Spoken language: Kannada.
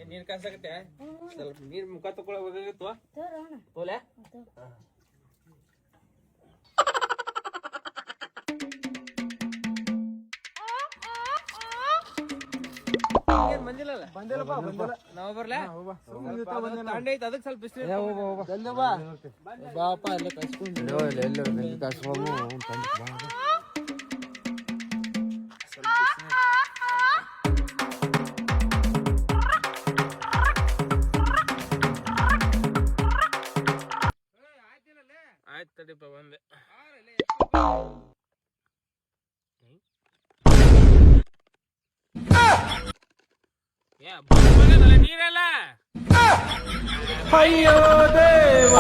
ನೀರ್ ಕಾಸಕತ್ತೆ ಸ್ವಲ್ಪ ನೀರ್ ಮುಖ ತಗೊಳಬೇಕಾಗಿತ್ತು ತೋಲೆ ಬಂದಿಲ್ಲಪ್ಪ ನಾವ್ ಬರ್ಲಾ ಐತಿ ಅದಕ್ಕೆ ಸ್ವಲ್ಪ ಬಿಸಿಲು ಬಾಪ ಎಲ್ಲ ಕಸ್ಕೊಂಡು ಎಲ್ಲ ಕಸ್ಕೊಂಡು ಆಯ್ತು ತಡಿಪ ಬಂದೆ ನೀರಲ್ಲ ಅಯ್ಯೋ ದೇವ